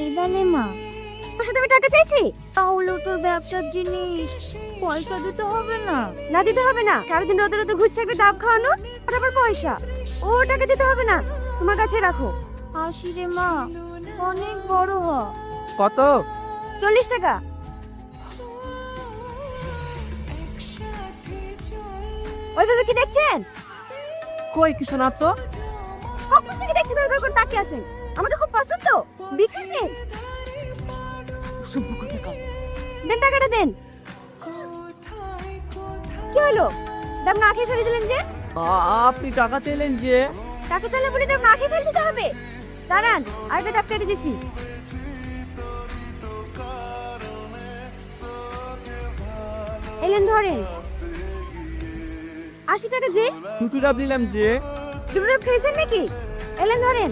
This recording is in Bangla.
এই দানে মা, তোর সাথে আমি টাকা চাইছি? তাহলেও তোর ব্যবসার জিনিস, পয়সা দিতে হবে না? না দিতে হবে না, সারাদিন রোদে রোদে ঘুরছে একটা ডাব খাওয়ানো, আর আবার পয়সা। ও টাকা দিতে হবে না, তোমার কাছে রাখো। হাসি রে মা, অনেক বড় হ। কত? 40 টাকা। ওইভাবে কি দেখছেন? কই কিছু না তো। কখন থেকে দেখছি ভাই করে তাকিয়ে আছেন? আমাকে খুব পছন্দ, বিক্রি নেই। শুভ কথা কও। দেন টাকাটা দেন। কি হলো? দাম না খেয়ে ফেলে দিলেন যে? আপনি টাকা চাইলেন যে? টাকা চাইলে বলে দাম না খেয়ে ফেলে দিতে হবে? দাঁড়ান, আরেকটা ডাব কেটে দিছি। এলেন ধরেন। 80 টাকা যে? দুটো ডাব নিলাম যে। দুটো ডাব খেয়েছেন নাকি? এলেন ধরেন।